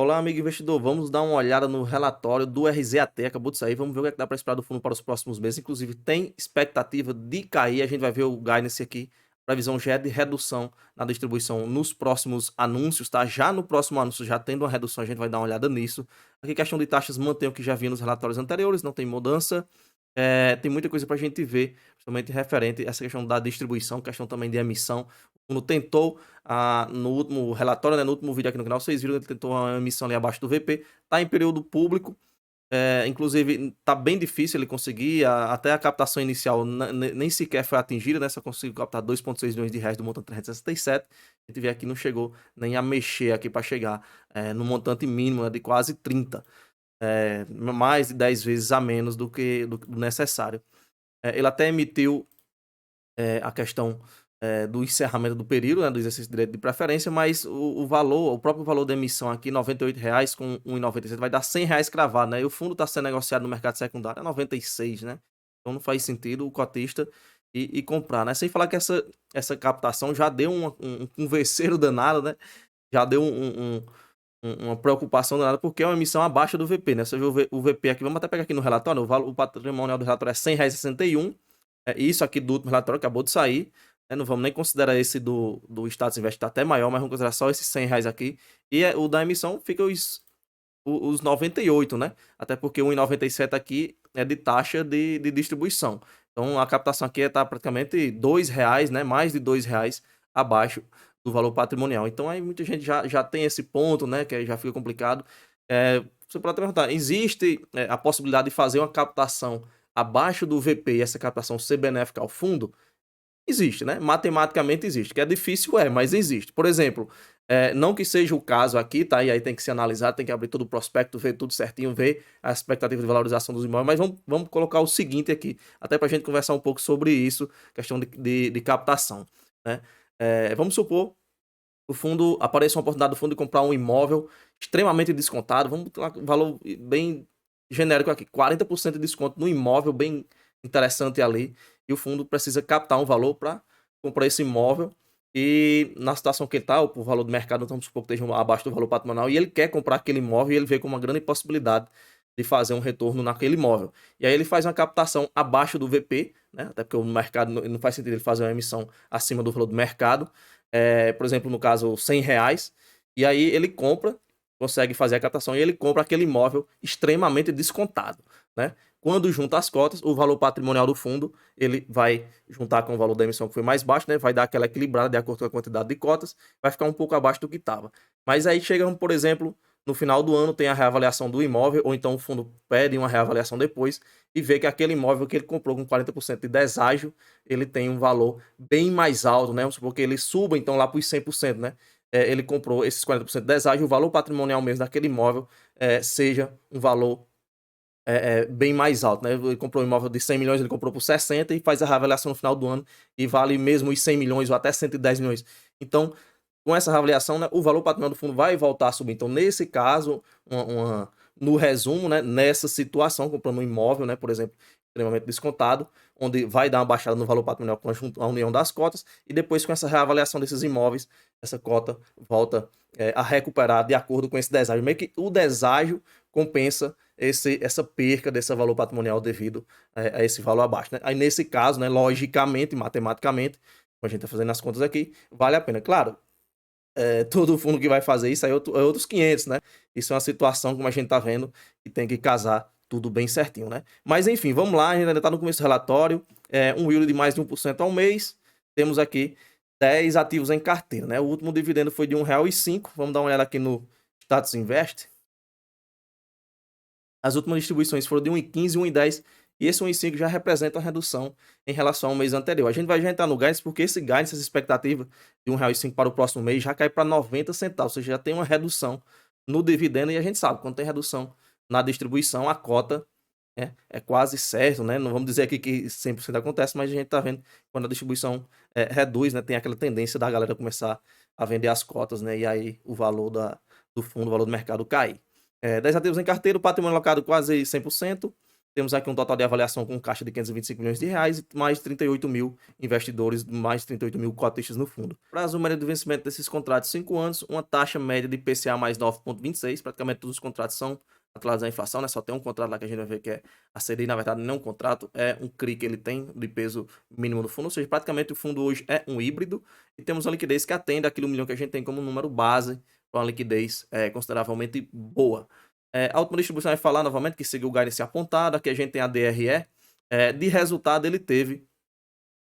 Olá, amigo investidor. Vamos dar uma olhada no relatório do RZAT. Acabou de sair. Vamos ver o que é que dá para esperar do fundo para os próximos meses. Inclusive, tem expectativa de cair. A gente vai ver o guidance aqui. Previsão já é de redução na distribuição nos próximos anúncios, tá? Já no próximo anúncio, já tendo uma redução, a gente vai dar uma olhada nisso. Aqui, questão de taxas, mantém o que já vi nos relatórios anteriores, não tem mudança. Tem muita coisa para a gente ver, principalmente referente a essa questão da distribuição, questão também de emissão. O fundo tentou, no último relatório, né, no último vídeo aqui no canal, vocês viram, ele tentou uma emissão ali abaixo do VP, está em período público, inclusive está bem difícil ele conseguir, até a captação inicial nem sequer foi atingida, né, só conseguiu captar 2,6 milhões de reais do montante 367, a gente vê aqui não chegou nem a mexer aqui para chegar no montante mínimo, né, de quase 30, mais de 10 vezes a menos do que do necessário. Ele até emitiu a questão do encerramento do período, né, do exercício de direito de preferência, mas o valor, o próprio valor da emissão aqui, R$ 98,00 com 1,97, vai dar R$ 100,00 cravado, né? E o fundo está sendo negociado no mercado secundário a 96, né? Então não faz sentido o cotista ir comprar, né? Sem falar que essa captação já deu um converseiro danado, né? Já deu uma preocupação danada, porque é uma emissão abaixo do VP, né? Você vê o VP aqui, vamos até pegar aqui no relatório, o patrimonial do relatório é R$ 100,61. Isso aqui do último relatório acabou de sair, né? Não vamos nem considerar esse do Status Invest, tá até maior, mas vamos considerar só esses R$ 100 aqui. E o da emissão fica os 98, né? Até porque o 1,97 aqui é de taxa de distribuição. Então a captação aqui está praticamente R$ 2, né? Mais de R$ 2 abaixo do valor patrimonial. Então aí muita gente já tem esse ponto, né? Que aí já fica complicado. Você pode perguntar, existe a possibilidade de fazer uma captação abaixo do VP e essa captação ser benéfica ao fundo? Existe, né? Matematicamente existe. Que é difícil, mas existe. Por exemplo, não que seja o caso aqui, tá? E aí tem que se analisar, tem que abrir todo o prospecto, ver tudo certinho, ver a expectativa de valorização dos imóveis. Mas vamos colocar o seguinte aqui, até para a gente conversar um pouco sobre isso, questão de captação, né? Vamos supor o fundo apareça uma oportunidade do fundo de comprar um imóvel extremamente descontado. Vamos botar um valor bem genérico aqui: 40% de desconto no imóvel, bem interessante ali. E o fundo precisa captar um valor para comprar esse imóvel. E na situação que ele está, o valor do mercado, vamos supor que esteja abaixo do valor patrimonial, e ele quer comprar aquele imóvel e ele vê como uma grande possibilidade de fazer um retorno naquele imóvel. E aí ele faz uma captação abaixo do VP, né? Até porque o mercado não faz sentido ele fazer uma emissão acima do valor do mercado. Por exemplo, no caso, R$ 100, e aí ele compra, consegue fazer a captação e ele compra aquele imóvel extremamente descontado, né? Quando junta as cotas, o valor patrimonial do fundo, ele vai juntar com o valor da emissão que foi mais baixo, né? Vai dar aquela equilibrada de acordo com a quantidade de cotas, vai ficar um pouco abaixo do que estava. Mas aí chega, por exemplo, no final do ano tem a reavaliação do imóvel, ou então o fundo pede uma reavaliação depois e vê que aquele imóvel que ele comprou com 40% de deságio, ele tem um valor bem mais alto, né? Vamos supor que ele suba então lá para os 100%, né? Ele comprou esses 40% de deságio, o valor patrimonial mesmo daquele imóvel seja um valor bem mais alto, né? Ele comprou um imóvel de 100 milhões, ele comprou por 60 e faz a reavaliação no final do ano e vale mesmo os 100 milhões ou até 110 milhões. Então, com essa reavaliação, né, o valor patrimonial do fundo vai voltar a subir. Então, nesse caso, no resumo, né, nessa situação, comprando um imóvel, né, por exemplo, extremamente descontado, onde vai dar uma baixada no valor patrimonial com a união das cotas, e depois com essa reavaliação desses imóveis, essa cota volta a recuperar de acordo com esse deságio. Meio que o deságio compensa essa perca desse valor patrimonial devido a esse valor abaixo, né? Aí nesse caso, né, logicamente, matematicamente, como a gente está fazendo as contas aqui, vale a pena. Claro, todo fundo que vai fazer isso aí é outros 500, né? Isso é uma situação, como a gente tá vendo, que tem que casar tudo bem certinho, né? Mas enfim, vamos lá, a gente ainda tá no começo do relatório, um yield de mais de 1% ao mês, temos aqui 10 ativos em carteira, né? O último dividendo foi de R$ 1,05, vamos dar uma olhada aqui no Status Invest. As últimas distribuições foram de 1,15 e 1,10, e esse 1,5 já representa uma redução em relação ao mês anterior. A gente vai já entrar no guidance, porque esse guidance, essa expectativa de R$ 1,05 para o próximo mês, já cai para 90 centavos, ou seja, já tem uma redução no dividendo, e a gente sabe, quando tem redução na distribuição, a cota é quase certo, né? Não vamos dizer aqui que 100% acontece, mas a gente está vendo quando a distribuição reduz, né? Tem aquela tendência da galera começar a vender as cotas, né? E aí o valor do fundo, o valor do mercado cair. 10 ativos em carteira, o patrimônio alocado quase 100%. Temos aqui um total de avaliação com caixa de 525 milhões de reais e mais de 38 mil investidores, mais de 38 mil cotistas no fundo. Prazo médio de vencimento desses contratos, 5 anos, uma taxa média de IPCA mais 9,26, praticamente todos os contratos são atrelados à inflação, né? Só tem um contrato lá que a gente vai ver que é a CDI, na verdade não é um contrato, é um CRI que ele tem de peso mínimo do fundo, ou seja, praticamente o fundo hoje é um híbrido e temos uma liquidez que atende aquele 1 milhão que a gente tem como número base para uma liquidez consideravelmente boa. A última distribuição vai falar novamente que seguiu o guidance apontado, aqui a gente tem a DRE, de resultado ele teve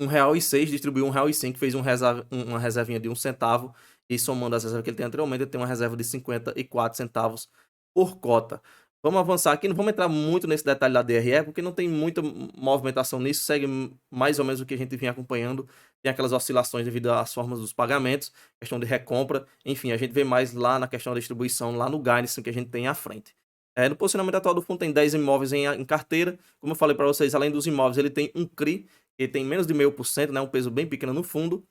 R$1,06, distribuiu R$1,05, fez uma reservinha de 1 centavo e somando as reservas que ele tem anteriormente, ele tem uma reserva de 54 centavos por cota. Vamos avançar aqui, não vamos entrar muito nesse detalhe da DRE, porque não tem muita movimentação nisso, segue mais ou menos o que a gente vinha acompanhando, tem aquelas oscilações devido às formas dos pagamentos, questão de recompra, enfim, a gente vê mais lá na questão da distribuição, lá no guidance que a gente tem à frente. No posicionamento atual do fundo tem 10 imóveis em carteira, como eu falei para vocês, além dos imóveis, ele tem um CRI, ele tem menos de 0,5%, né, um peso bem pequeno no fundo,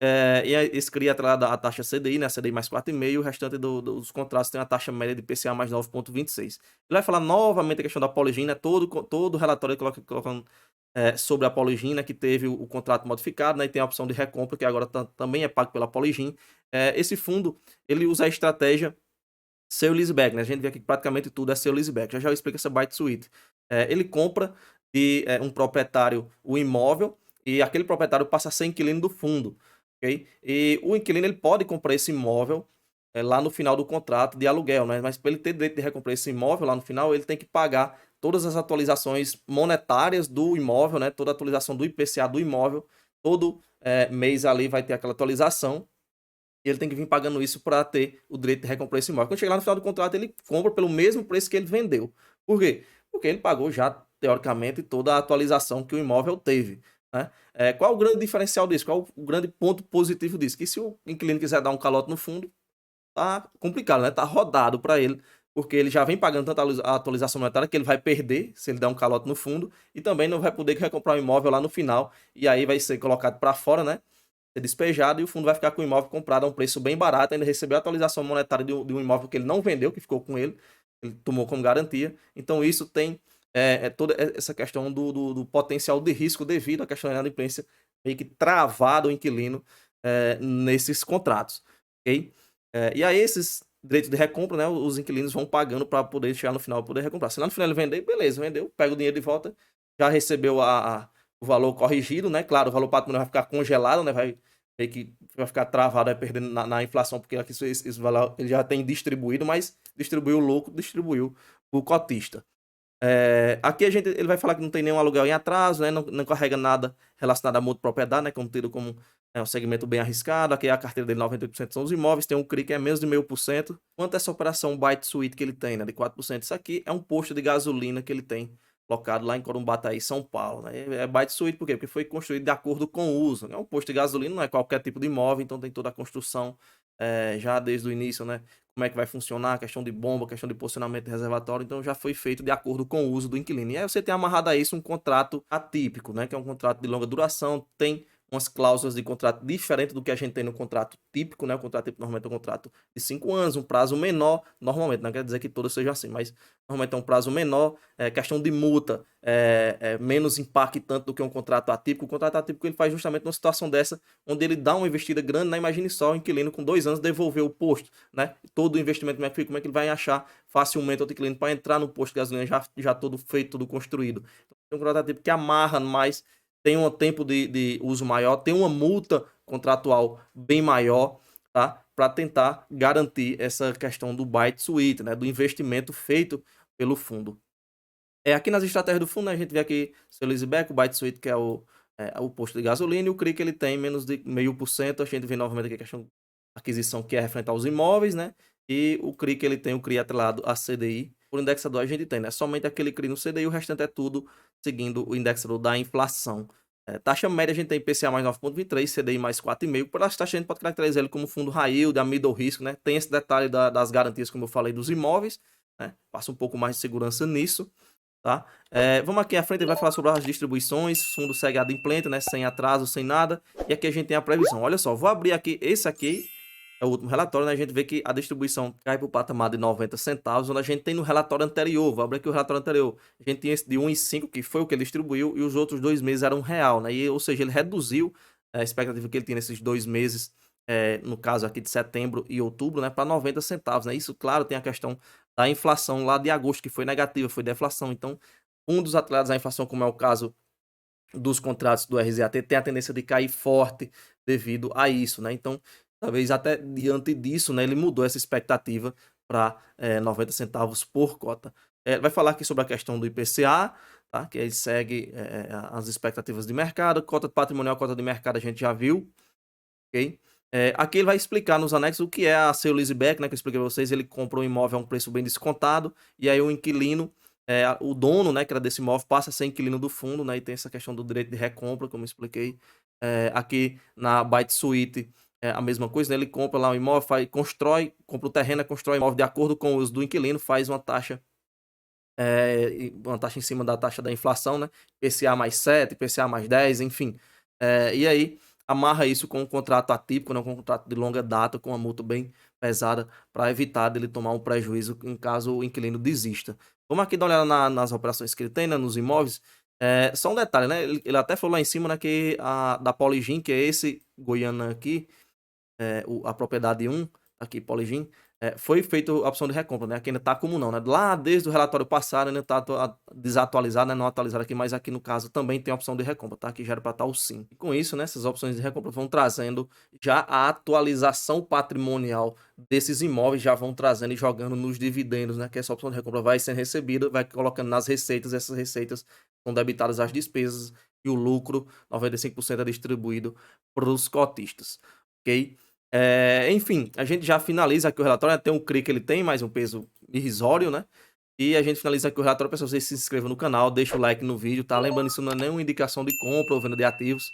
e esse CRI é atrelado à taxa CDI, né, CDI mais 4,5%, o restante dos contratos tem uma taxa média de IPCA mais 9,26%. Ele vai falar novamente a questão da Poligina, todo o relatório colocando sobre a Poligina, que teve o contrato modificado, né, e tem a opção de recompra, que agora também é pago pela Poligin. Esse fundo, ele usa a estratégia seu leaseback, né? A gente vê aqui que praticamente tudo é seu leaseback. Já eu explico essa Byte Suite. Ele compra de um proprietário o imóvel e aquele proprietário passa a ser inquilino do fundo, ok? E o inquilino ele pode comprar esse imóvel lá no final do contrato de aluguel, né? Mas para ele ter direito de recomprar esse imóvel lá no final, ele tem que pagar todas as atualizações monetárias do imóvel, né? Toda a atualização do IPCA do imóvel, todo mês ali vai ter aquela atualização. E ele tem que vir pagando isso para ter o direito de recomprar esse imóvel. Quando chegar lá no final do contrato, ele compra pelo mesmo preço que ele vendeu. Por quê? Porque ele pagou já, teoricamente, toda a atualização que o imóvel teve, né? Qual o grande diferencial disso? Qual o grande ponto positivo disso? Que se o inquilino quiser dar um calote no fundo, tá complicado, né? Tá rodado para ele, porque ele já vem pagando tanta atualização monetária que ele vai perder se ele der um calote no fundo e também não vai poder recomprar o imóvel lá no final e aí vai ser colocado para fora, né? Ser despejado e o fundo vai ficar com o imóvel comprado a um preço bem barato, ainda recebeu a atualização monetária de um imóvel que ele não vendeu, que ficou com ele tomou como garantia. Então isso tem toda essa questão do potencial de risco devido à questão da inadimplência, meio que travado o inquilino nesses contratos, ok? E aí esses direitos de recompra, né, os inquilinos vão pagando para poder chegar no final, poder recomprar. Se lá no final ele vender, beleza, vendeu, pega o dinheiro de volta, já recebeu o valor corrigido, né? Claro, o valor patrimonial vai ficar congelado, né? Vai meio que vai ficar travado, vai perdendo na inflação, porque aqui esse valor ele já tem distribuído, mas distribuiu o lucro, distribuiu o cotista. Aqui ele vai falar que não tem nenhum aluguel em atraso, né? Não carrega nada relacionado à multipropriedade, né? Como tido como um segmento bem arriscado. Aqui a carteira dele, 98% são os imóveis, tem um CRI que é menos de 0,5%. Quanto a essa operação Byte Suite que ele tem, né? De 4%, isso aqui é um posto de gasolina que ele tem locado lá em Corumbataí, São Paulo, né? É Byte Suite por quê? Porque foi construído de acordo com o uso, né? É um posto de gasolina, não é qualquer tipo de imóvel, então tem toda a construção já desde o início, né? Como é que vai funcionar, questão de bomba, questão de posicionamento de reservatório, então já foi feito de acordo com o uso do inquilino. E aí você tem amarrado a isso um contrato atípico, né? Que é um contrato de longa duração, tem umas cláusulas de contrato diferente do que a gente tem no contrato típico, né? O contrato típico normalmente é um contrato de 5 anos, um prazo menor, normalmente, não quer dizer que todos sejam assim, mas normalmente é um prazo menor, questão de multa, menos impactante do que um contrato atípico. O contrato atípico ele faz justamente numa situação dessa, onde ele dá uma investida grande, né? Imagine só o inquilino com 2 anos devolver o posto, né? Todo o investimento, como é que ele vai achar facilmente outro inquilino para entrar no posto de gasolina já todo feito, tudo construído. Então, tem um contrato atípico que amarra mais, tem um tempo de uso maior, tem uma multa contratual bem maior, tá? Para tentar garantir essa questão do Byte Suite, né? Do investimento feito pelo fundo. Aqui nas estratégias do fundo, né, a gente vê aqui seu leaseback, o Byte Suite, que é o posto de gasolina, e o CRI que ele tem menos de 0,5%. A gente vê novamente aqui a questão de aquisição que é referente aos imóveis, né? E o CRI que ele tem, o CRI atrelado a CDI. Por indexador a gente tem, né? Somente aquele CRI no CDI, o restante é tudo seguindo o indexador da inflação. Taxa média a gente tem IPCA mais 9,23, CDI mais 4,5. Por essa taxa a gente pode caracterizar ele como fundo high yield, da middle risk, né? Tem esse detalhe das garantias, como eu falei, dos imóveis, né? Passa um pouco mais de segurança nisso. Tá? Vamos aqui à frente, ele vai falar sobre as distribuições, o fundo segue adimplente, né? Sem atraso, sem nada. E aqui a gente tem a previsão. Olha só, vou abrir aqui esse aqui, é o último relatório, né, a gente vê que a distribuição cai para o patamar de 90 centavos, onde a gente tem no relatório anterior, vou abrir aqui o relatório anterior, a gente tinha esse de 1,05, que foi o que ele distribuiu, e os outros 2 meses eram R$1, né, ou seja, ele reduziu a expectativa que ele tinha nesses 2 meses, no caso aqui de setembro e outubro, né, para 90 centavos, né. Isso, claro, tem a questão da inflação lá de agosto, que foi negativa, foi deflação. Então, um dos atrelados à inflação, como é o caso dos contratos do RZAT, tem a tendência de cair forte devido a isso, né. Então, talvez até diante disso, né, ele mudou essa expectativa para 90 centavos por cota. Vai falar aqui sobre a questão do IPCA, tá, que aí segue, as expectativas de mercado, cota patrimonial, cota de mercado a gente já viu, ok. Aqui ele vai explicar nos anexos o que é a sale leaseback, né, que eu expliquei para vocês, ele comprou um imóvel a um preço bem descontado, e aí o inquilino, o dono, né, que era desse imóvel, passa a ser inquilino do fundo, né, e tem essa questão do direito de recompra, como eu expliquei. Aqui na Byte Suite é a mesma coisa, né, ele compra lá um imóvel, compra o terreno, constrói o imóvel de acordo com os do inquilino, faz uma taxa em cima da taxa da inflação, né, IPCA mais 7, IPCA mais 10, enfim. E aí amarra isso com um contrato atípico, né, com um contrato de longa data, com uma multa bem pesada, para evitar dele tomar um prejuízo em caso o inquilino desista. Vamos aqui dar uma olhada nas operações que ele tem, né, nos imóveis. Só um detalhe, né, ele até falou lá em cima, né, que a da Poligin, que é esse Goiânia aqui, a propriedade 1, aqui Poligin, foi feita a opção de recompra, né, aqui ainda está como não, né, lá desde o relatório passado ainda está desatualizado, né, não atualizado aqui, mas aqui no caso também tem a opção de recompra, tá, aqui já era para estar o sim. E com isso, né, essas opções de recompra vão trazendo já a atualização patrimonial desses imóveis, já vão trazendo e jogando nos dividendos, né, que essa opção de recompra vai sendo recebida, vai colocando nas receitas, essas receitas são debitadas às despesas e o lucro, 95% é distribuído para os cotistas, ok? Enfim, a gente já finaliza aqui o relatório, né, tem um CRI que ele tem, mais um peso irrisório, né, e a gente finaliza aqui o relatório. Pessoal, vocês se inscrevam no canal, deixa o like no vídeo, tá? Lembrando, isso não é nenhuma indicação de compra ou venda de ativos,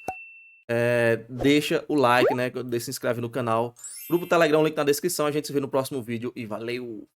deixa o like, né, se inscreve no canal. Grupo Telegram, link na descrição, a gente se vê no próximo vídeo e valeu!